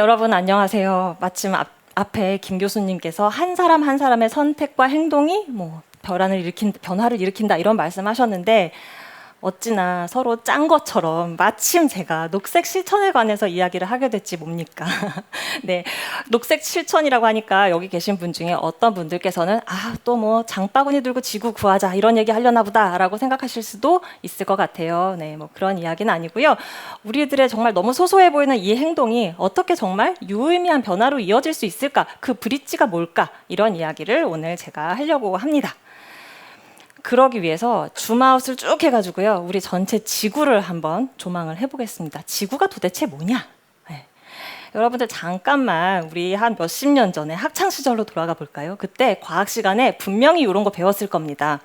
여러분 안녕하세요. 마침 앞에 김 교수님께서 한 사람 한 사람의 선택과 행동이 변화를 일으킨다 이런 말씀하셨는데 어찌나 서로 짠 것처럼 마침 제가 녹색 실천에 관해서 이야기를 하게 됐지 뭡니까? 네, 녹색 실천이라고 하니까 여기 계신 분 중에 어떤 분들께서는 또 뭐 장바구니 들고 지구 구하자 이런 얘기 하려나 보다라고 생각하실 수도 있을 것 같아요. 네, 뭐 그런 이야기는 아니고요. 우리들의 정말 너무 소소해 보이는 이 행동이 어떻게 정말 유의미한 변화로 이어질 수 있을까? 그 브릿지가 뭘까? 이런 이야기를 오늘 제가 하려고 합니다. 그러기 위해서 줌아웃을 쭉 해가지고요. 우리 전체 지구를 한번 조망을 해보겠습니다. 지구가 도대체 뭐냐? 네. 여러분들 잠깐만 우리 한 몇십 년 전에 학창시절로 돌아가 볼까요? 그때 과학 시간에 분명히 이런 거 배웠을 겁니다.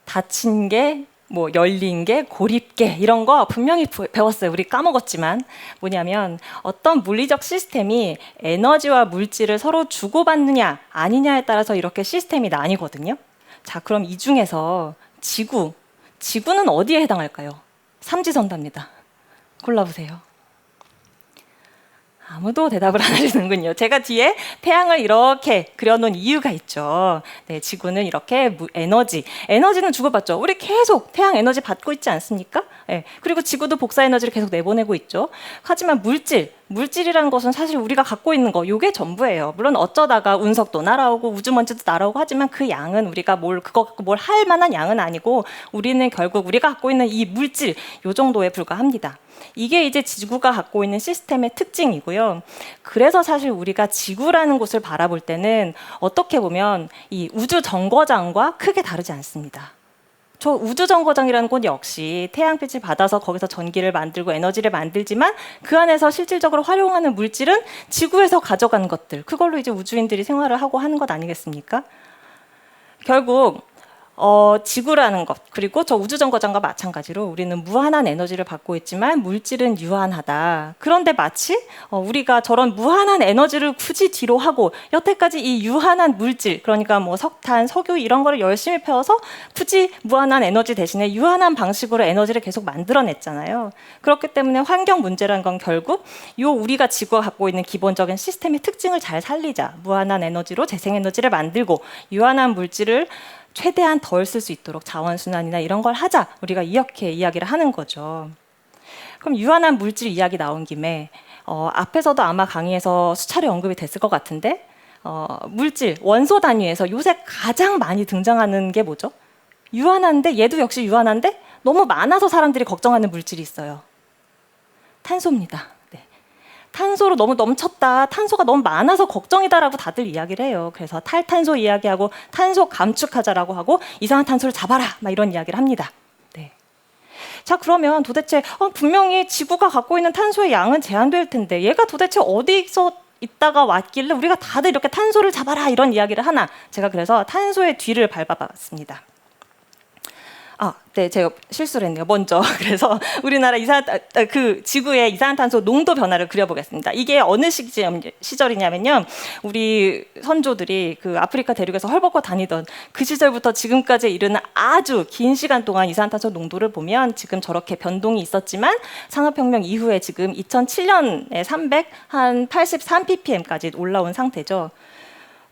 닫힌 게, 열린 게, 고립계 이런 거 분명히 배웠어요. 우리 까먹었지만 뭐냐면 어떤 물리적 시스템이 에너지와 물질을 서로 주고받느냐 아니냐에 따라서 이렇게 시스템이 나뉘거든요. 자, 그럼 이 중에서 지구는 어디에 해당할까요? 삼지선답니다. 골라보세요. 아무도 대답을 안 해주는군요. 제가 뒤에 태양을 이렇게 그려놓은 이유가 있죠. 네, 지구는 이렇게 에너지는 주고받죠. 우리 계속 태양 에너지 받고 있지 않습니까? 네, 그리고 지구도 복사 에너지를 계속 내보내고 있죠. 하지만 물질이라는 것은 사실 우리가 갖고 있는 거, 이게 전부예요. 물론 어쩌다가 운석도 날아오고 우주먼지도 날아오고 하지만 그 양은 우리가 그거 갖고 뭘 할 만한 양은 아니고 우리는 결국 우리가 갖고 있는 이 물질, 요 정도에 불과합니다. 이게 이제 지구가 갖고 있는 시스템의 특징이고요. 그래서 사실 우리가 지구라는 곳을 바라볼 때는 어떻게 보면 이 우주 정거장과 크게 다르지 않습니다. 저 우주 정거장이라는 곳 역시 태양빛을 받아서 거기서 전기를 만들고 에너지를 만들지만 그 안에서 실질적으로 활용하는 물질은 지구에서 가져간 것들, 그걸로 이제 우주인들이 생활을 하고 하는 것 아니겠습니까? 결국 지구라는 것, 그리고 저 우주정거장과 마찬가지로 우리는 무한한 에너지를 받고 있지만 물질은 유한하다. 그런데 마치 우리가 저런 무한한 에너지를 굳이 뒤로 하고 여태까지 이 유한한 물질, 그러니까 석탄, 석유 이런 거를 열심히 패워서 굳이 무한한 에너지 대신에 유한한 방식으로 에너지를 계속 만들어냈잖아요. 그렇기 때문에 환경 문제라는 건 결국 우리가 지구가 갖고 있는 기본적인 시스템의 특징을 잘 살리자. 무한한 에너지로 재생에너지를 만들고 유한한 물질을 최대한 덜 쓸 수 있도록 자원순환이나 이런 걸 하자. 우리가 이렇게 이야기를 하는 거죠. 그럼 유한한 물질 이야기 나온 김에 앞에서도 아마 강의에서 수차례 언급이 됐을 것 같은데 물질, 원소 단위에서 요새 가장 많이 등장하는 게 뭐죠? 유한한데 얘도 역시 유한한데 너무 많아서 사람들이 걱정하는 물질이 있어요. 탄소입니다. 탄소로 너무 넘쳤다, 탄소가 너무 많아서 걱정이다라고 다들 이야기를 해요. 그래서 탈탄소 이야기하고 탄소 감축하자라고 하고 이산화 탄소를 잡아라 막 이런 이야기를 합니다. 네. 자, 그러면 도대체 분명히 지구가 갖고 있는 탄소의 양은 제한될 텐데 얘가 도대체 어디서 있다가 왔길래 우리가 다들 이렇게 탄소를 잡아라 이런 이야기를 하나. 제가 그래서 탄소의 뒤를 밟아봤습니다. 네, 제가 실수를 했네요. 먼저 그래서 우리나라 지구의 이산화탄소 농도 변화를 그려보겠습니다. 이게 어느 시절이냐면요, 우리 선조들이 그 아프리카 대륙에서 헐벗고 다니던 그 시절부터 지금까지 이르는 아주 긴 시간 동안 이산화탄소 농도를 보면 지금 저렇게 변동이 있었지만 산업혁명 이후에 지금 2007년에 한 83ppm까지 올라온 상태죠.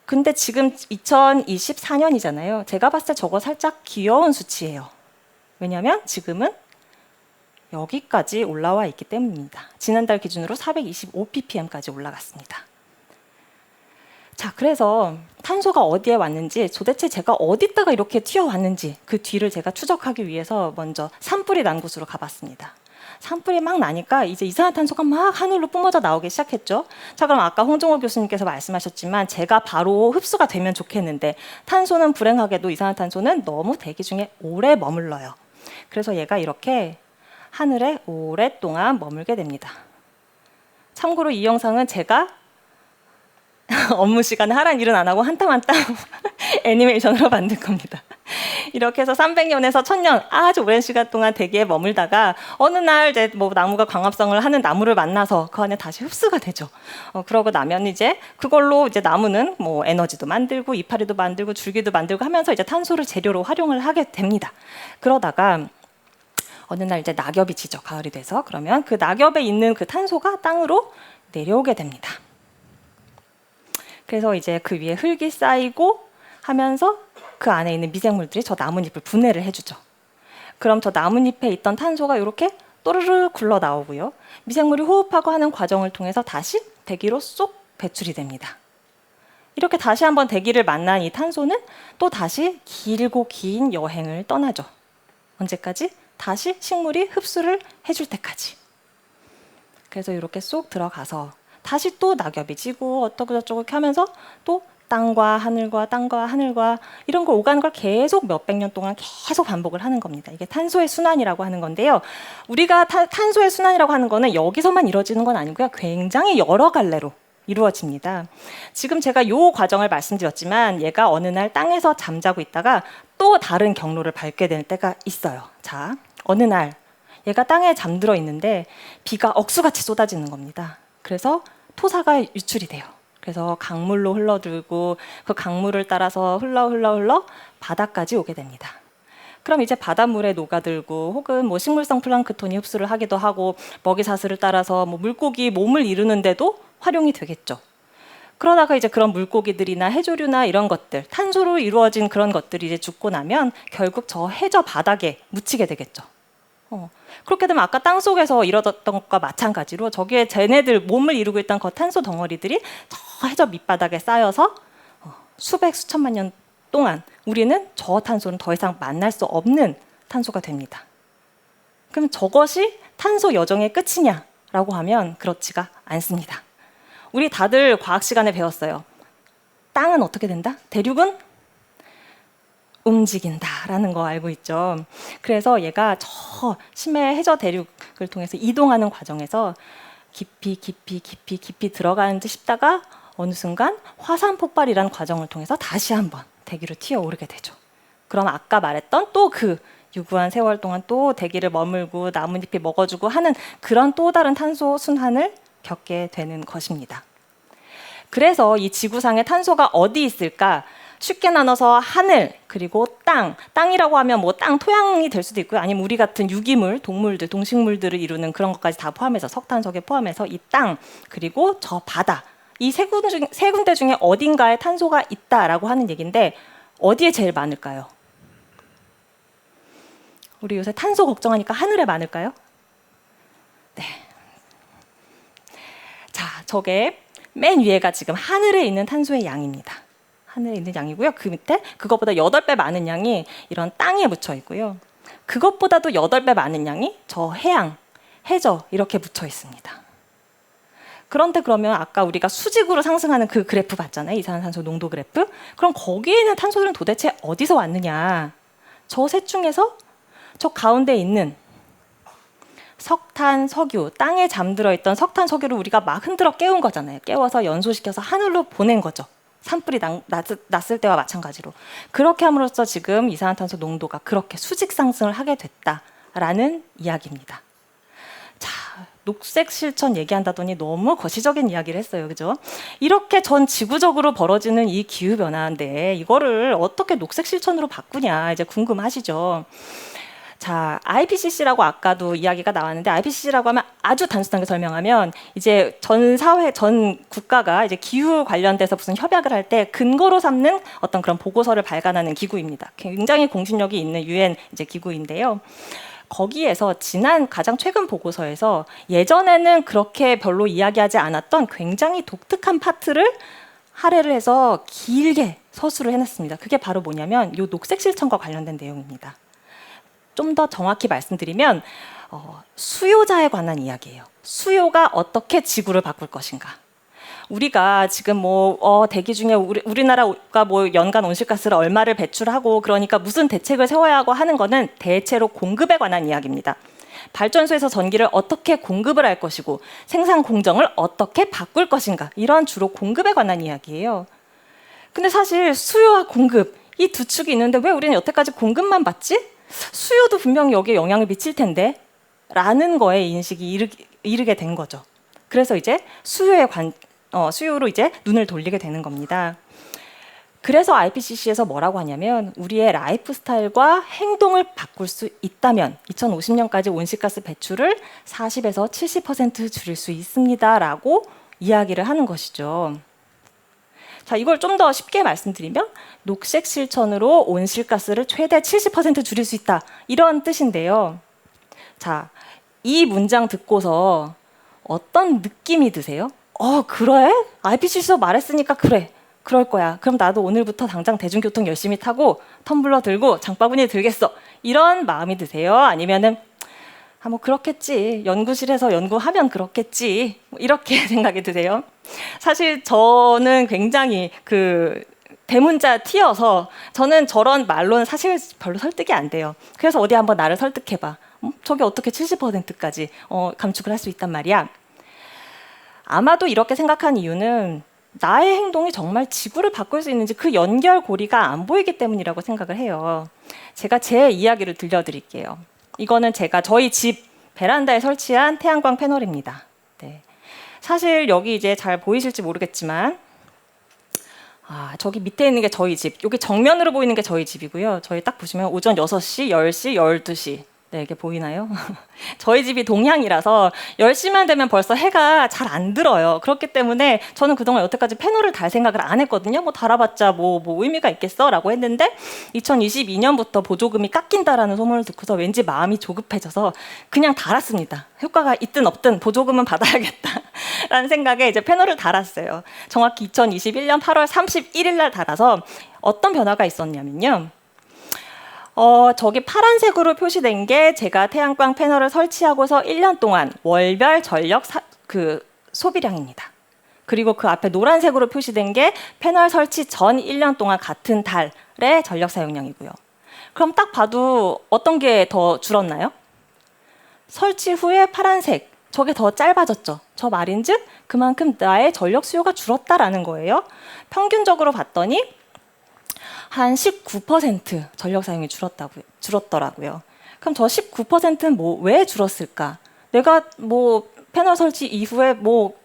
근데 지금 2024년이잖아요. 제가 봤을 때 저거 살짝 귀여운 수치예요. 왜냐하면 지금은 여기까지 올라와 있기 때문입니다. 지난달 기준으로 425ppm까지 올라갔습니다. 자, 그래서 탄소가 어디에 왔는지, 도대체 제가 어디다가 이렇게 튀어왔는지 그 뒤를 제가 추적하기 위해서 먼저 산불이 난 곳으로 가봤습니다. 산불이 막 나니까 이제 이산화탄소가 막 하늘로 뿜어져 나오기 시작했죠. 자, 그럼 아까 홍종호 교수님께서 말씀하셨지만 제가 바로 흡수가 되면 좋겠는데 탄소는 불행하게도 이산화탄소는 너무 대기 중에 오래 머물러요. 그래서 얘가 이렇게 하늘에 오랫동안 머물게 됩니다. 참고로 이 영상은 제가 업무 시간에 하란 일은 안 하고 한 땀 한 땀 애니메이션으로 만들 겁니다. 이렇게 해서 300년에서 1000년 아주 오랜 시간 동안 대기에 머물다가 어느 날 이제 나무가 광합성을 하는 나무를 만나서 그 안에 다시 흡수가 되죠. 그러고 나면 이제 그걸로 이제 나무는 에너지도 만들고 이파리도 만들고 줄기도 만들고 하면서 이제 탄소를 재료로 활용을 하게 됩니다. 그러다가 어느 날 이제 낙엽이 지죠. 가을이 돼서. 그러면 그 낙엽에 있는 그 탄소가 땅으로 내려오게 됩니다. 그래서 이제 그 위에 흙이 쌓이고 하면서 그 안에 있는 미생물들이 저 나뭇잎을 분해를 해주죠. 그럼 저 나뭇잎에 있던 탄소가 이렇게 또르르 굴러 나오고요. 미생물이 호흡하고 하는 과정을 통해서 다시 대기로 쏙 배출이 됩니다. 이렇게 다시 한번 대기를 만난 이 탄소는 또 다시 길고 긴 여행을 떠나죠. 언제까지? 다시 식물이 흡수를 해줄 때까지. 그래서 이렇게 쏙 들어가서 다시 또 낙엽이 지고 어쩌고 저쩌고 이렇게 하면서 또 땅과 하늘과 땅과 하늘과 이런 걸 오가는 걸 계속 몇백 년 동안 계속 반복을 하는 겁니다. 이게 탄소의 순환이라고 하는 건데요. 우리가 탄소의 순환이라고 하는 거는 여기서만 이루어지는 건 아니고요. 굉장히 여러 갈래로 이루어집니다. 지금 제가 이 과정을 말씀드렸지만 얘가 어느 날 땅에서 잠자고 있다가 또 다른 경로를 밟게 될 때가 있어요. 자, 어느 날 얘가 땅에 잠들어 있는데 비가 억수같이 쏟아지는 겁니다. 그래서 토사가 유출이 돼요. 그래서 강물로 흘러들고 그 강물을 따라서 흘러 바다까지 오게 됩니다. 그럼 이제 바닷물에 녹아들고 혹은 뭐 식물성 플랑크톤이 흡수를 하기도 하고 먹이 사슬을 따라서 뭐 물고기 몸을 이루는데도 활용이 되겠죠. 그러다가 이제 그런 물고기들이나 해조류나 이런 것들, 탄소로 이루어진 그런 것들이 이제 죽고 나면 결국 저 해저 바닥에 묻히게 되겠죠. 그렇게 되면 아까 땅 속에서 이뤄졌던 것과 마찬가지로 저기에 쟤네들 몸을 이루고 있던 그 탄소 덩어리들이 저 해저 밑바닥에 쌓여서 수백 수천만 년 동안 우리는 저 탄소는 더 이상 만날 수 없는 탄소가 됩니다. 그럼 저것이 탄소 여정의 끝이냐라고 하면 그렇지가 않습니다. 우리 다들 과학 시간에 배웠어요. 땅은 어떻게 된다? 대륙은 움직인다라는 거 알고 있죠. 그래서 얘가 저 심해 해저 대륙을 통해서 이동하는 과정에서 깊이 들어가는 듯 싶다가 어느 순간 화산 폭발이라는 과정을 통해서 다시 한번 대기로 튀어오르게 되죠. 그럼 아까 말했던 또 그 유구한 세월 동안 또 대기를 머물고 나뭇잎이 먹어주고 하는 그런 또 다른 탄소 순환을 겪게 되는 것입니다. 그래서 이 지구상에 탄소가 어디 있을까? 쉽게 나눠서 하늘 그리고 땅이라고 하면 뭐 땅 토양이 될 수도 있고요. 아니면 우리 같은 유기물, 동물들, 동식물들을 이루는 그런 것까지 다 포함해서 석탄석에 포함해서 이 땅 그리고 저 바다 이 세 군데 중에 어딘가에 탄소가 있다라고 하는 얘기인데 어디에 제일 많을까요? 우리 요새 탄소 걱정하니까 하늘에 많을까요? 네. 자, 저게 맨 위에가 지금 하늘에 있는 탄소의 양입니다. 하늘에 있는 양이고요. 그 밑에 그것보다 8배 많은 양이 이런 땅에 묻혀 있고요. 그것보다도 8배 많은 양이 저 해양, 해저 이렇게 묻혀 있습니다. 그런데 그러면 아까 우리가 수직으로 상승하는 그 그래프 봤잖아요. 이산화탄소 농도 그래프. 그럼 거기에 있는 탄소들은 도대체 어디서 왔느냐? 저 셋 중에서 저 가운데 있는 석탄, 석유, 땅에 잠들어 있던 석탄, 석유를 우리가 막 흔들어 깨운 거잖아요. 깨워서 연소시켜서 하늘로 보낸 거죠. 산불이 났을 때와 마찬가지로. 그렇게 함으로써 지금 이산화탄소 농도가 그렇게 수직 상승을 하게 됐다라는 이야기입니다. 자, 녹색 실천 얘기한다더니 너무 거시적인 이야기를 했어요. 그죠? 이렇게 전 지구적으로 벌어지는 이 기후변화인데 이거를 어떻게 녹색 실천으로 바꾸냐 이제 궁금하시죠? 자, IPCC라고 아까도 이야기가 나왔는데 IPCC라고 하면 아주 단순하게 설명하면 이제 전 사회, 전 국가가 이제 기후 관련돼서 무슨 협약을 할 때 근거로 삼는 어떤 그런 보고서를 발간하는 기구입니다. 굉장히 공신력이 있는 유엔 이제 기구인데요. 거기에서 가장 최근 보고서에서 예전에는 그렇게 별로 이야기하지 않았던 굉장히 독특한 파트를 할애를 해서 길게 서술을 해놨습니다. 그게 바로 뭐냐면 이 녹색 실천과 관련된 내용입니다. 좀 더 정확히 말씀드리면 수요자에 관한 이야기예요. 수요가 어떻게 지구를 바꿀 것인가. 우리가 지금 대기 중에 우리나라가 뭐 연간 온실가스를 얼마를 배출하고 그러니까 무슨 대책을 세워야 하고 하는 거는 대체로 공급에 관한 이야기입니다. 발전소에서 전기를 어떻게 공급을 할 것이고 생산 공정을 어떻게 바꿀 것인가. 이런 주로 공급에 관한 이야기예요. 근데 사실 수요와 공급 이 두 축이 있는데 왜 우리는 여태까지 공급만 봤지? 수요도 분명히 여기에 영향을 미칠 텐데 라는 거에 인식이 이르게 된 거죠. 그래서 이제 수요로 이제 눈을 돌리게 되는 겁니다. 그래서 IPCC에서 뭐라고 하냐면 우리의 라이프 스타일과 행동을 바꿀 수 있다면 2050년까지 온실가스 배출을 40에서 70% 줄일 수 있습니다라고 이야기를 하는 것이죠. 자, 이걸 좀 더 쉽게 말씀드리면 녹색 실천으로 온실가스를 최대 70% 줄일 수 있다. 이런 뜻인데요. 자, 이 문장 듣고서 어떤 느낌이 드세요? 그래? IPCC에서 말했으니까 그래. 그럴 거야. 그럼 나도 오늘부터 당장 대중교통 열심히 타고 텀블러 들고 장바구니 들겠어. 이런 마음이 드세요? 아니면은 뭐 그렇겠지. 연구실에서 연구하면 그렇겠지. 이렇게 생각이 드세요? 사실 저는 굉장히 대문자 T여서 저는 저런 말로는 사실 별로 설득이 안 돼요. 그래서 어디 한번 나를 설득해봐. 저게 어떻게 70%까지 감축을 할 수 있단 말이야. 아마도 이렇게 생각한 이유는 나의 행동이 정말 지구를 바꿀 수 있는지 그 연결고리가 안 보이기 때문이라고 생각을 해요. 제가 제 이야기를 들려드릴게요. 이거는 제가 저희 집 베란다에 설치한 태양광 패널입니다. 네. 사실 여기 이제 잘 보이실지 모르겠지만 저기 밑에 있는 게 저희 집, 여기 정면으로 보이는 게 저희 집이고요. 저희 딱 보시면 오전 6시, 10시, 12시 네, 이게 보이나요? 저희 집이 동향이라서 10시만 되면 벌써 해가 잘 안 들어요. 그렇기 때문에 저는 그동안 여태까지 패널을 달 생각을 안 했거든요. 달아봤자 뭐 의미가 있겠어? 라고 했는데 2022년부터 보조금이 깎인다라는 소문을 듣고서 왠지 마음이 조급해져서 그냥 달았습니다. 효과가 있든 없든 보조금은 받아야겠다. 라는 생각에 이제 패널을 달았어요. 정확히 2021년 8월 31일 날 달아서 어떤 변화가 있었냐면요. 저기 파란색으로 표시된 게 제가 태양광 패널을 설치하고서 1년 동안 월별 전력 소비량입니다. 그리고 그 앞에 노란색으로 표시된 게 패널 설치 전 1년 동안 같은 달의 전력 사용량이고요. 그럼 딱 봐도 어떤 게 더 줄었나요? 설치 후에 파란색, 저게 더 짧아졌죠. 저 말인즉 그만큼 나의 전력 수요가 줄었다라는 거예요. 평균적으로 봤더니 한 19% 전력 사용이 줄었더라고요. 그럼 저 19%는 왜 줄었을까? 내가 패널 설치 이후에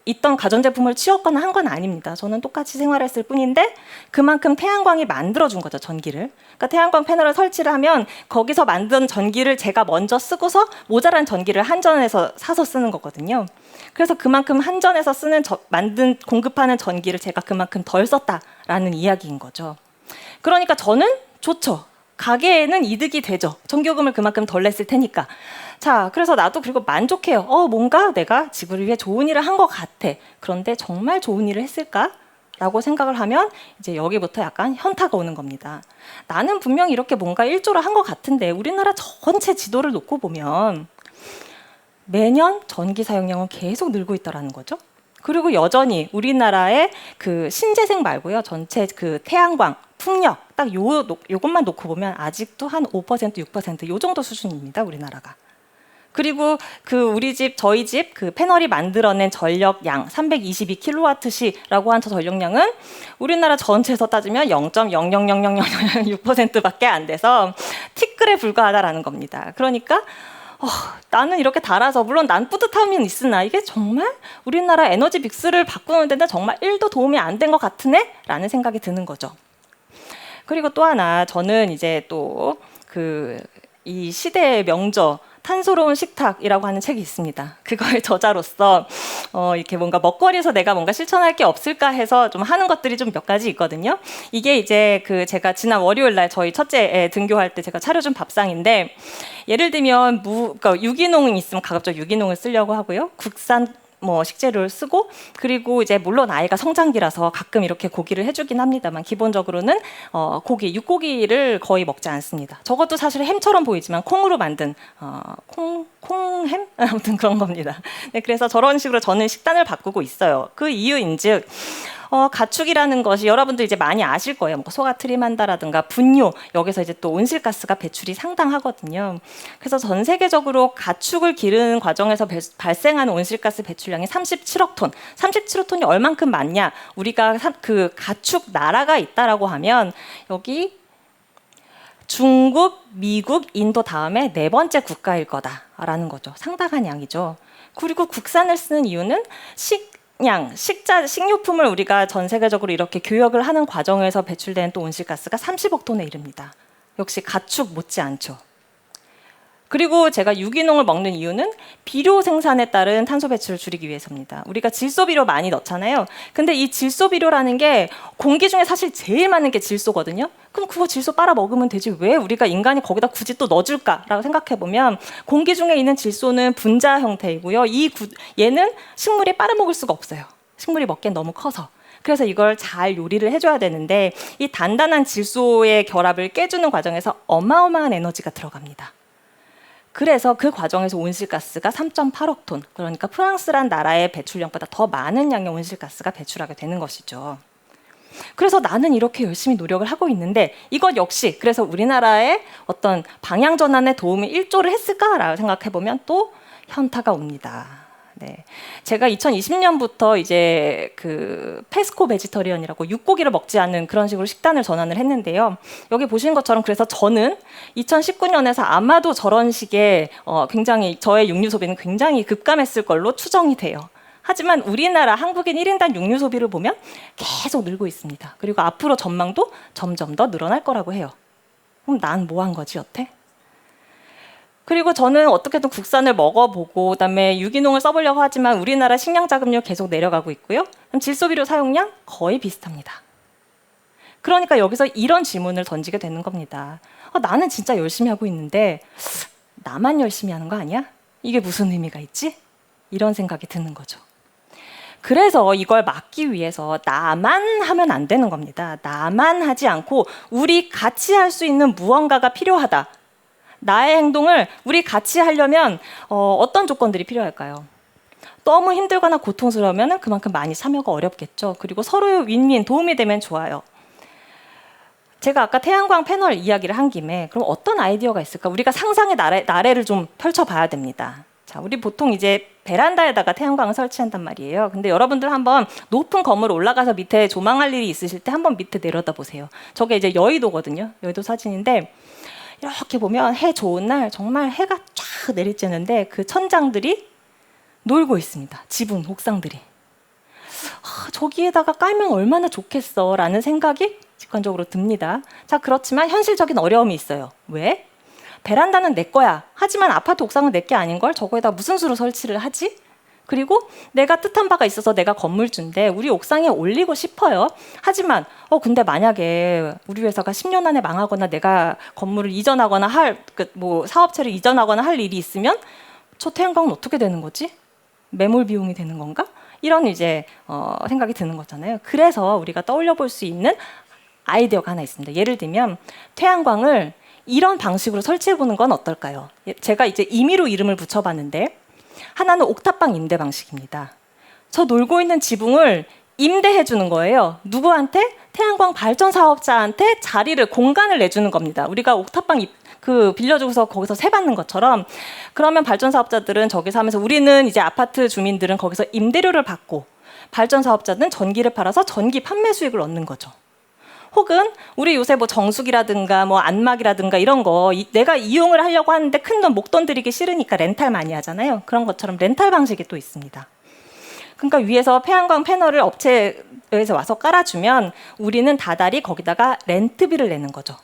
있던 가전제품을 치웠거나 한 건 아닙니다. 저는 똑같이 생활했을 뿐인데 그만큼 태양광이 만들어준 거죠, 전기를. 그러니까 태양광 패널을 설치를 하면 거기서 만든 전기를 제가 먼저 쓰고서 모자란 전기를 한전에서 사서 쓰는 거거든요. 그래서 그만큼 한전에서 공급하는 전기를 제가 그만큼 덜 썼다라는 이야기인 거죠. 그러니까 저는 좋죠. 가게에는 이득이 되죠. 전기요금을 그만큼 덜 냈을 테니까. 자, 그래서 나도 그리고 만족해요. 뭔가 내가 지구를 위해 좋은 일을 한 것 같아. 그런데 정말 좋은 일을 했을까? 라고 생각을 하면 이제 여기부터 약간 현타가 오는 겁니다. 나는 분명히 이렇게 뭔가 일조를 한 것 같은데 우리나라 전체 지도를 놓고 보면 매년 전기 사용량은 계속 늘고 있다는 거죠. 그리고 여전히 우리나라의 신재생 말고요. 전체 태양광, 풍력 딱 요것만 놓고 보면 아직도 한 5%, 6% 요 정도 수준입니다. 우리나라가. 그리고 저희 집 패널이 만들어낸 전력량 322kWh라고 한 저 전력량은 우리나라 전체에서 따지면 0.0000006%밖에 안 돼서 티끌에 불과하다라는 겁니다. 그러니까 나는 이렇게 달아서 물론 난 뿌듯함은 있으나 이게 정말 우리나라 에너지 믹스를 바꾸는 데는 정말 1도 도움이 안 된 것 같으네? 라는 생각이 드는 거죠. 그리고 또 하나 저는 이제 또 이 시대의 명저 탄소로운 식탁이라고 하는 책이 있습니다. 그거의 저자로서 이렇게 뭔가 먹거리에서 내가 뭔가 실천할 게 없을까 해서 좀 하는 것들이 좀 몇 가지 있거든요. 이게 이제 제가 지난 월요일 날 저희 첫째 애 등교할 때 제가 차려준 밥상인데 예를 들면 그러니까 유기농이 있으면 가급적 유기농을 쓰려고 하고요. 국산 식재료를 쓰고 그리고 이제 물론 아이가 성장기라서 가끔 이렇게 고기를 해주긴 합니다만 기본적으로는 육고기를 거의 먹지 않습니다. 저것도 사실 햄처럼 보이지만 콩으로 만든 콩햄? 아무튼 그런 겁니다. 네, 그래서 저런 식으로 저는 식단을 바꾸고 있어요. 그 이유인즉 가축이라는 것이 여러분들 이제 많이 아실 거예요. 소가 트림한다라든가 분뇨 여기서 이제 또 온실가스가 배출이 상당하거든요. 그래서 전 세계적으로 가축을 기르는 과정에서 발생하는 온실가스 배출량이 37억 톤. 37억 톤이 얼만큼 많냐? 우리가 가축 나라가 있다라고 하면 여기 중국, 미국, 인도 다음에 4번째 국가일 거다라는 거죠. 상당한 양이죠. 그리고 국산을 쓰는 이유는 식료품을 우리가 전 세계적으로 이렇게 교역을 하는 과정에서 배출되는 또 온실가스가 30억 톤에 이릅니다. 역시 가축 못지않죠. 그리고 제가 유기농을 먹는 이유는 비료 생산에 따른 탄소 배출을 줄이기 위해서입니다. 우리가 질소 비료 많이 넣잖아요. 근데 이 질소 비료라는 게 공기 중에 사실 제일 많은 게 질소거든요. 그럼 그거 질소 빨아 먹으면 되지 왜 우리가 인간이 거기다 굳이 또 넣어줄까라고 생각해 보면 공기 중에 있는 질소는 분자 형태이고요. 얘는 식물이 빨아먹을 수가 없어요. 식물이 먹기엔 너무 커서. 그래서 이걸 잘 요리를 해줘야 되는데 이 단단한 질소의 결합을 깨주는 과정에서 어마어마한 에너지가 들어갑니다. 그래서 그 과정에서 온실가스가 3.8억 톤, 그러니까 프랑스란 나라의 배출량보다 더 많은 양의 온실가스가 배출하게 되는 것이죠. 그래서 나는 이렇게 열심히 노력을 하고 있는데 이것 역시 그래서 우리나라의 어떤 방향 전환에 도움이 일조를 했을까라고 생각해 보면 또 현타가 옵니다. 네. 제가 2020년부터 이제 그 페스코 베지터리언이라고 육고기를 먹지 않는 그런 식으로 식단을 전환을 했는데요. 여기 보시는 것처럼 그래서 저는 2019년에서 아마도 저런 식의 굉장히 저의 육류 소비는 굉장히 급감했을 걸로 추정이 돼요. 하지만 우리나라 한국인 1인당 육류 소비를 보면 계속 늘고 있습니다. 그리고 앞으로 전망도 점점 더 늘어날 거라고 해요. 그럼 난 뭐 한 거지 여태? 그리고 저는 어떻게든 국산을 먹어보고 그다음에 유기농을 써보려고 하지만 우리나라 식량 자급률 계속 내려가고 있고요. 그럼 질소비료 사용량 거의 비슷합니다. 그러니까 여기서 이런 질문을 던지게 되는 겁니다. 나는 진짜 열심히 하고 있는데 나만 열심히 하는 거 아니야? 이게 무슨 의미가 있지? 이런 생각이 드는 거죠. 그래서 이걸 막기 위해서 나만 하면 안 되는 겁니다. 나만 하지 않고 우리 같이 할 수 있는 무언가가 필요하다. 나의 행동을 우리 같이 하려면 어떤 조건들이 필요할까요? 너무 힘들거나 고통스러우면 그만큼 많이 참여가 어렵겠죠. 그리고 서로의 윈윈 도움이 되면 좋아요. 제가 아까 태양광 패널 이야기를 한 김에 그럼 어떤 아이디어가 있을까? 우리가 상상의 나래를 좀 펼쳐봐야 됩니다. 자, 우리 보통 이제 베란다에다가 태양광을 설치한단 말이에요. 근데 여러분들 한번 높은 건물 올라가서 밑에 조망할 일이 있으실 때 한번 밑에 내려다 보세요. 저게 이제 여의도거든요. 여의도 사진인데 이렇게 보면 해 좋은 날 정말 해가 쫙 내리쬐는데 그 천장들이 놀고 있습니다. 지붕, 옥상들이. 저기에다가 깔면 얼마나 좋겠어 라는 생각이 직관적으로 듭니다. 자, 그렇지만 현실적인 어려움이 있어요. 왜? 베란다는 내 거야. 하지만 아파트 옥상은 내 게 아닌 걸 저거에다 무슨 수로 설치를 하지? 그리고 내가 뜻한 바가 있어서 내가 건물주인데 우리 옥상에 올리고 싶어요. 하지만 근데 만약에 우리 회사가 10년 안에 망하거나 내가 건물을 이전하거나 사업체를 이전하거나 할 일이 있으면 저 태양광은 어떻게 되는 거지? 매몰 비용이 되는 건가? 이런 이제 생각이 드는 거잖아요. 그래서 우리가 떠올려 볼 수 있는 아이디어가 하나 있습니다. 예를 들면 태양광을 이런 방식으로 설치해 보는 건 어떨까요? 제가 이제 임의로 이름을 붙여봤는데 하나는 옥탑방 임대 방식입니다. 저 놀고 있는 지붕을 임대해 주는 거예요. 누구한테? 태양광 발전 사업자한테 공간을 내주는 겁니다. 우리가 옥탑방 빌려주고서 거기서 세 받는 것처럼 그러면 발전 사업자들은 저기서 하면서 우리는 이제 아파트 주민들은 거기서 임대료를 받고 발전 사업자는 전기를 팔아서 전기 판매 수익을 얻는 거죠. 혹은 우리 요새 뭐 정수기라든가 뭐 안마기라든가 이런 거 내가 이용을 하려고 하는데 큰 돈 목돈 들이기 싫으니까 렌탈 많이 하잖아요. 그런 것처럼 렌탈 방식이 또 있습니다. 그러니까 위에서 태양광 패널을 업체에서 와서 깔아주면 우리는 다달이 거기다가 렌트비를 내는 거죠.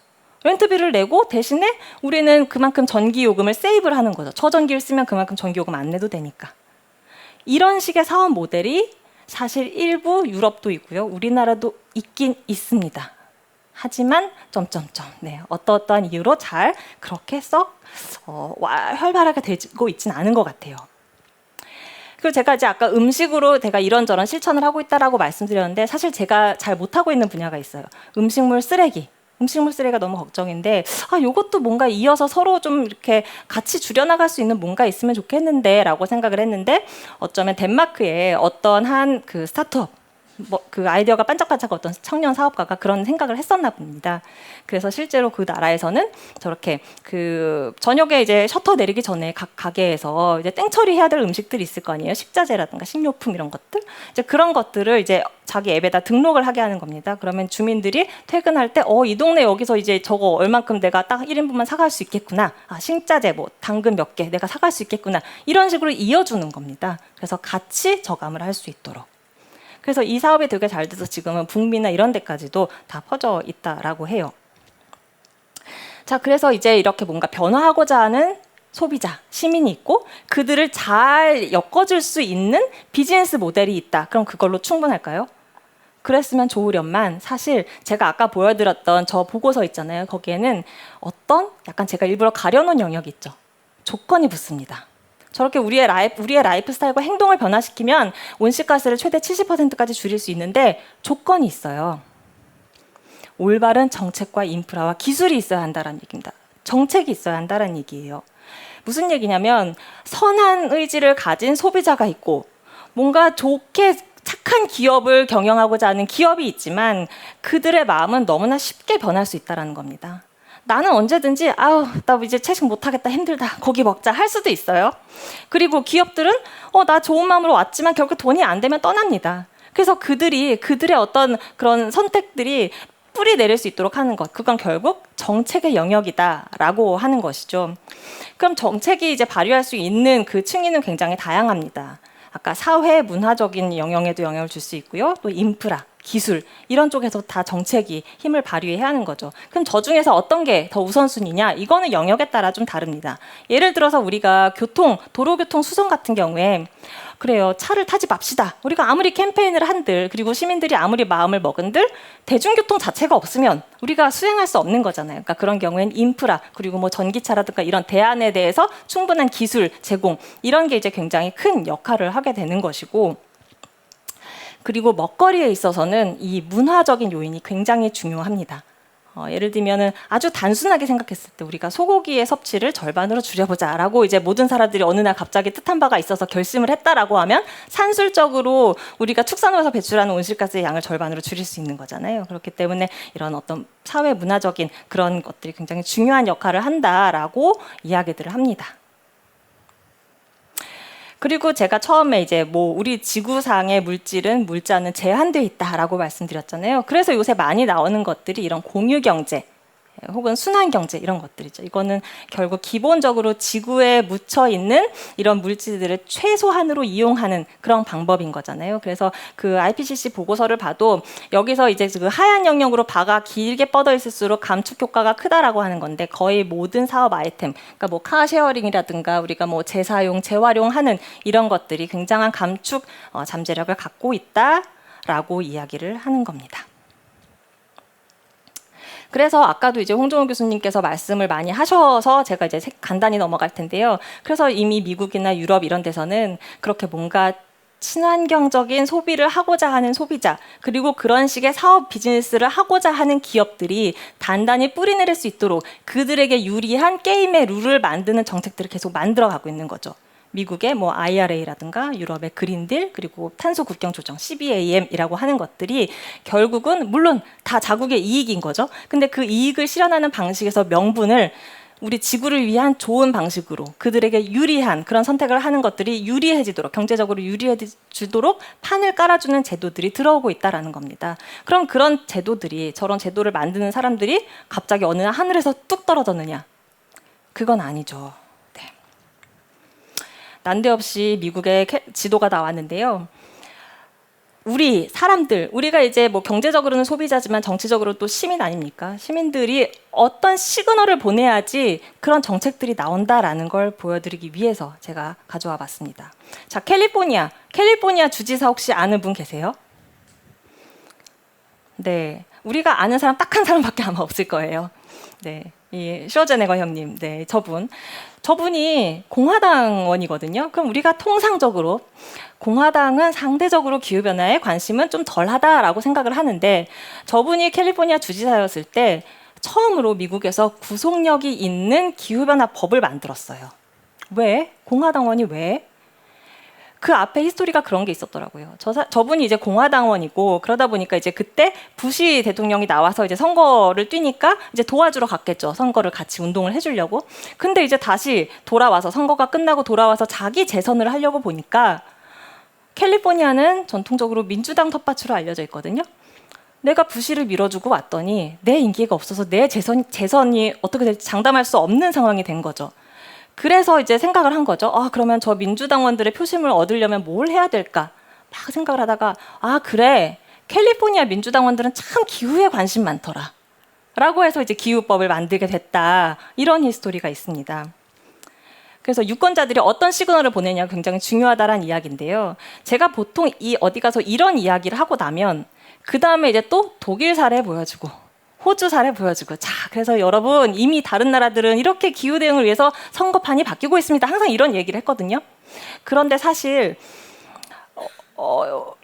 렌트비를 내고 대신에 우리는 그만큼 전기요금을 세이브를 하는 거죠. 저전기를 쓰면 그만큼 전기요금 안 내도 되니까. 이런 식의 사업 모델이 사실 일부 유럽도 있고요. 우리나라도 있긴 있습니다. 하지만 네, 어떠한 이유로 잘 그렇게 썩 활발하게 되고 있지는 않은 것 같아요. 그리고 제가 이제 아까 음식으로 제가 이런저런 실천을 하고 있다라고 말씀드렸는데 사실 제가 잘 못하고 있는 분야가 있어요. 음식물 쓰레기가 너무 걱정인데 이것도 뭔가 이어서 서로 좀 이렇게 같이 줄여나갈 수 있는 뭔가 있으면 좋겠는데 라고 생각을 했는데 어쩌면 덴마크의 어떤 한 그 스타트업 그 아이디어가 반짝반짝 어떤 청년 사업가가 그런 생각을 했었나 봅니다. 그래서 실제로 그 나라에서는 저렇게 그 저녁에 이제 셔터 내리기 전에 각 가게에서 이제 땡처리 해야 될 음식들이 있을 거 아니에요. 식자재라든가 식료품 이런 것들. 이제 그런 것들을 이제 자기 앱에다 등록을 하게 하는 겁니다. 그러면 주민들이 퇴근할 때 이 동네 여기서 이제 저거 얼만큼 내가 딱 1인분만 사갈 수 있겠구나. 식자재 뭐 당근 몇 개 내가 사갈 수 있겠구나. 이런 식으로 이어주는 겁니다. 그래서 같이 저감을 할 수 있도록. 그래서 이 사업이 되게 잘 돼서 지금은 북미나 이런 데까지도 다 퍼져 있다라고 해요. 자, 그래서 이제 이렇게 뭔가 변화하고자 하는 소비자, 시민이 있고 그들을 잘 엮어줄 수 있는 비즈니스 모델이 있다. 그럼 그걸로 충분할까요? 그랬으면 좋으련만 사실 제가 아까 보여드렸던 저 보고서 있잖아요. 거기에는 어떤 약간 제가 일부러 가려놓은 영역이 있죠. 조건이 붙습니다. 저렇게 우리의 라이프 스타일과 행동을 변화시키면 온실가스를 최대 70%까지 줄일 수 있는데 조건이 있어요. 올바른 정책과 인프라와 기술이 있어야 한다는 얘기입니다. 정책이 있어야 한다는 얘기예요. 무슨 얘기냐면 선한 의지를 가진 소비자가 있고 뭔가 좋게 착한 기업을 경영하고자 하는 기업이 있지만 그들의 마음은 너무나 쉽게 변할 수 있다는 겁니다. 나는 언제든지 나 이제 채식 못하겠다 힘들다 고기 먹자 할 수도 있어요. 그리고 기업들은 나 좋은 마음으로 왔지만 결국 돈이 안 되면 떠납니다. 그래서 그들의 어떤 그런 선택들이 뿌리 내릴 수 있도록 하는 것, 그건 결국 정책의 영역이다라고 하는 것이죠. 그럼 정책이 이제 발휘할 수 있는 그 층위는 굉장히 다양합니다. 아까 사회 문화적인 영역에도 영향을 줄 수 있고요. 또 인프라, 기술 이런 쪽에서 다 정책이 힘을 발휘해야 하는 거죠. 그럼 저 중에서 어떤 게 더 우선순위냐? 이거는 영역에 따라 좀 다릅니다. 예를 들어서 우리가 도로교통 수송 같은 경우에 그래요. 차를 타지 맙시다. 우리가 아무리 캠페인을 한들 그리고 시민들이 아무리 마음을 먹은들 대중교통 자체가 없으면 우리가 수행할 수 없는 거잖아요. 그러니까 그런 경우엔 인프라 그리고 뭐 전기차라든가 이런 대안에 대해서 충분한 기술 제공 이런 게 이제 굉장히 큰 역할을 하게 되는 것이고 그리고 먹거리에 있어서는 이 문화적인 요인이 굉장히 중요합니다. 예를 들면은 아주 단순하게 생각했을 때 우리가 소고기의 섭취를 절반으로 줄여보자라고 이제 모든 사람들이 어느 날 갑자기 뜻한 바가 있어서 결심을 했다라고 하면 산술적으로 우리가 축산업에서 배출하는 온실가스의 양을 절반으로 줄일 수 있는 거잖아요. 그렇기 때문에 이런 어떤 사회 문화적인 그런 것들이 굉장히 중요한 역할을 한다라고 이야기들을 합니다. 그리고 제가 처음에 이제 우리 지구상의 물질은 물자는 제한되어 있다라고 말씀드렸잖아요. 그래서 요새 많이 나오는 것들이 이런 공유 경제 혹은 순환 경제 이런 것들이죠. 이거는 결국 기본적으로 지구에 묻혀 있는 이런 물질들을 최소한으로 이용하는 그런 방법인 거잖아요. 그래서 그 IPCC 보고서를 봐도 여기서 이제 그 하얀 영역으로 바가 길게 뻗어 있을수록 감축 효과가 크다라고 하는 건데 거의 모든 사업 아이템, 그러니까 뭐 카쉐어링이라든가 우리가 뭐 재사용, 재활용하는 이런 것들이 굉장한 감축 잠재력을 갖고 있다라고 이야기를 하는 겁니다. 그래서 아까도 이제 홍정호 교수님께서 말씀을 많이 하셔서 제가 이제 간단히 넘어갈 텐데요. 그래서 이미 미국이나 유럽 이런 데서는 그렇게 뭔가 친환경적인 소비를 하고자 하는 소비자 그리고 그런 식의 사업 비즈니스를 하고자 하는 기업들이 단단히 뿌리 내릴 수 있도록 그들에게 유리한 게임의 룰을 만드는 정책들을 계속 만들어가고 있는 거죠. 미국의 뭐 IRA라든가 유럽의 그린딜 그리고 탄소 국경 조정 CBAM이라고 하는 것들이 결국은 물론 다 자국의 이익인 거죠. 근데 그 이익을 실현하는 방식에서 명분을 우리 지구를 위한 좋은 방식으로 그들에게 유리한 그런 선택을 하는 것들이 유리해지도록 경제적으로 유리해지도록 판을 깔아주는 제도들이 들어오고 있다라는 겁니다. 그럼 그런 제도들이 저런 제도를 만드는 사람들이 갑자기 어느 날 하늘에서 뚝 떨어졌느냐? 그건 아니죠. 난데없이 미국의 지도가 나왔는데요. 우리 사람들, 우리가 이제 뭐 경제적으로는 소비자지만 정치적으로 또 시민 아닙니까? 시민들이 어떤 시그널을 보내야지 그런 정책들이 나온다라는 걸 보여드리기 위해서 제가 가져와 봤습니다. 자, 캘리포니아 주지사 혹시 아는 분 계세요? 네, 우리가 아는 사람 딱 한 사람밖에 아마 없을 거예요. 네, 이 슈워제네거 형님, 네, 저분이 공화당원이거든요. 그럼 우리가 통상적으로 공화당은 상대적으로 기후변화에 관심은 좀 덜하다라고 생각을 하는데 저분이 캘리포니아 주지사였을 때 처음으로 미국에서 구속력이 있는 기후변화 법을 만들었어요. 왜? 공화당원이 왜? 그 앞에 히스토리가 그런 게 있었더라고요. 저분이 이제 공화당원이고 그러다 보니까 이제 그때 부시 대통령이 나와서 이제 선거를 뛰니까 이제 도와주러 갔겠죠. 선거를 같이 운동을 해주려고. 근데 이제 다시 돌아와서 선거가 끝나고 돌아와서 자기 재선을 하려고 보니까 캘리포니아는 전통적으로 민주당 텃밭으로 알려져 있거든요. 내가 부시를 밀어주고 왔더니 내 인기가 없어서 내 재선이 어떻게 될지 장담할 수 없는 상황이 된 거죠. 그래서 이제 생각을 한 거죠. 그러면 저 민주당원들의 표심을 얻으려면 뭘 해야 될까? 막 생각을 하다가 그래. 캘리포니아 민주당원들은 참 기후에 관심 많더라. 라고 해서 이제 기후법을 만들게 됐다. 이런 히스토리가 있습니다. 그래서 유권자들이 어떤 시그널을 보내냐가 굉장히 중요하다라는 이야기인데요. 제가 보통 어디 가서 이런 이야기를 하고 나면 그 다음에 이제 또 독일 사례 보여주고 호주 사례 보여주고, 자, 그래서 여러분 이미 다른 나라들은 이렇게 기후 대응을 위해서 선거판이 바뀌고 있습니다. 항상 이런 얘기를 했거든요. 그런데 사실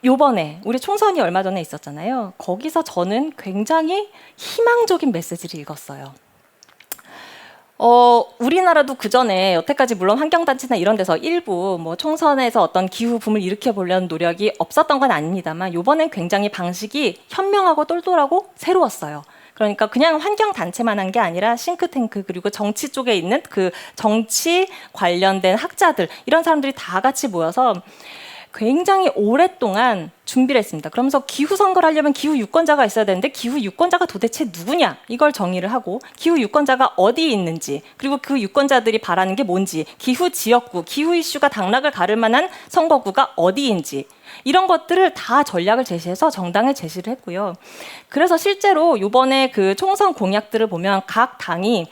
요번에 우리 총선이 얼마 전에 있었잖아요. 거기서 저는 굉장히 희망적인 메시지를 읽었어요. 우리나라도 그 전에 여태까지 물론 환경단체나 이런 데서 일부 뭐 총선에서 어떤 기후 붐을 일으켜 보려는 노력이 없었던 건 아닙니다만, 요번엔 굉장히 방식이 현명하고 똘똘하고 새로웠어요. 그러니까 그냥 환경단체만 한 게 아니라 싱크탱크, 그리고 정치 쪽에 있는 그 정치 관련된 학자들, 이런 사람들이 다 같이 모여서 굉장히 오랫동안 준비를 했습니다. 그러면서 기후 선거를 하려면 기후 유권자가 있어야 되는데 기후 유권자가 도대체 누구냐, 이걸 정의를 하고, 기후 유권자가 어디에 있는지, 그리고 그 유권자들이 바라는 게 뭔지, 기후 지역구, 기후 이슈가 당락을 가를 만한 선거구가 어디인지, 이런 것들을 다 전략을 제시해서 정당에 제시를 했고요. 그래서 실제로 이번에 그 총선 공약들을 보면 각 당이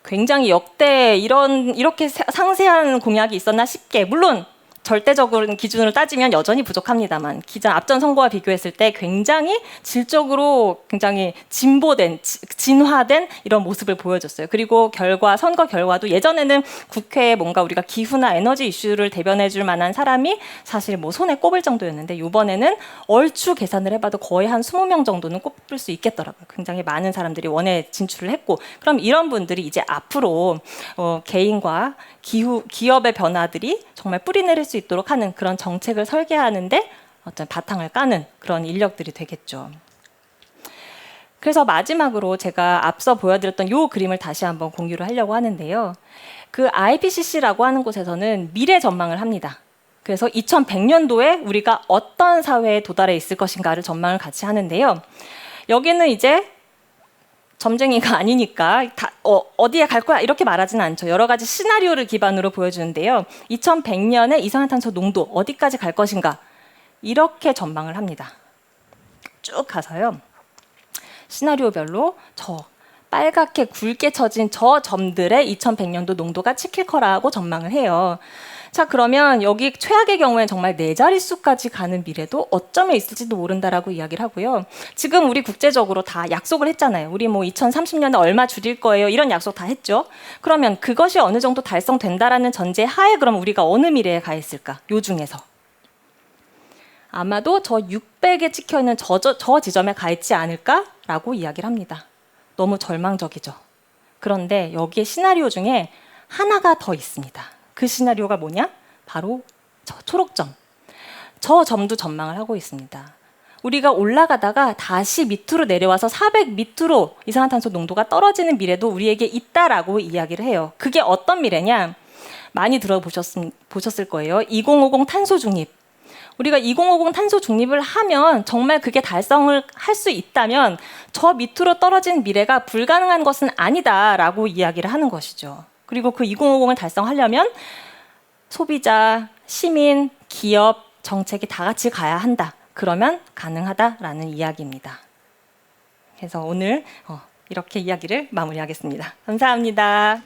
굉장히 역대 이렇게 상세한 공약이 있었나 싶게, 물론 절대적인 기준으로 따지면 여전히 부족합니다만, 기존 앞전 선거와 비교했을 때 굉장히 질적으로 굉장히 진보된, 진화된 이런 모습을 보여줬어요. 그리고 선거 결과도 예전에는 국회에 뭔가 우리가 기후나 에너지 이슈를 대변해줄 만한 사람이 사실 뭐 손에 꼽을 정도였는데, 이번에는 얼추 계산을 해봐도 거의 한 20명 정도는 꼽을 수 있겠더라고요. 굉장히 많은 사람들이 원에 진출을 했고, 그럼 이런 분들이 이제 앞으로 개인과 기업의 변화들이 정말 뿌리내릴 수 있도록 하는 그런 정책을 설계하는데 어떤 바탕을 까는 그런 인력들이 되겠죠. 그래서 마지막으로 제가 앞서 보여드렸던 이 그림을 다시 한번 공유를 하려고 하는데요. 그 IPCC라고 하는 곳에서는 미래 전망을 합니다. 그래서 2100년도에 우리가 어떤 사회에 도달해 있을 것인가를 전망을 같이 하는데요. 여기는 이제 점쟁이가 아니니까 어디에 갈 거야 이렇게 말하지는 않죠. 여러 가지 시나리오를 기반으로 보여주는데요. 2100년에 이산화탄소 농도 어디까지 갈 것인가, 이렇게 전망을 합니다. 쭉 가서요. 시나리오별로 저 빨갛게 굵게 쳐진 저 점들의 2100년도 농도가 찍힐 거라고 전망을 해요. 자, 그러면 여기 최악의 경우에는 정말 4자릿수까지 가는 미래도 어쩌면 있을지도 모른다라고 이야기를 하고요. 지금 우리 국제적으로 다 약속을 했잖아요. 우리 뭐 2030년에 얼마 줄일 거예요, 이런 약속 다 했죠. 그러면 그것이 어느 정도 달성된다라는 전제 하에 그럼 우리가 어느 미래에 가 있을까? 요 중에서 아마도 저 600에 찍혀있는 저 지점에 가 있지 않을까라고 이야기를 합니다. 너무 절망적이죠. 그런데 여기에 시나리오 중에 하나가 더 있습니다. 그 시나리오가 뭐냐? 바로 저 초록점. 저 점도 전망을 하고 있습니다. 우리가 올라가다가 다시 밑으로 내려와서 400 밑으로 이산화탄소 농도가 떨어지는 미래도 우리에게 있다라고 이야기를 해요. 그게 어떤 미래냐? 많이 들어보셨을 거예요. 2050 탄소 중립. 우리가 2050 탄소 중립을 하면 정말 그게 달성을 할 수 있다면 저 밑으로 떨어진 미래가 불가능한 것은 아니다라고 이야기를 하는 것이죠. 그리고 그 2050을 달성하려면 소비자, 시민, 기업, 정책이 다 같이 가야 한다. 그러면 가능하다라는 이야기입니다. 그래서 오늘 이렇게 이야기를 마무리하겠습니다. 감사합니다.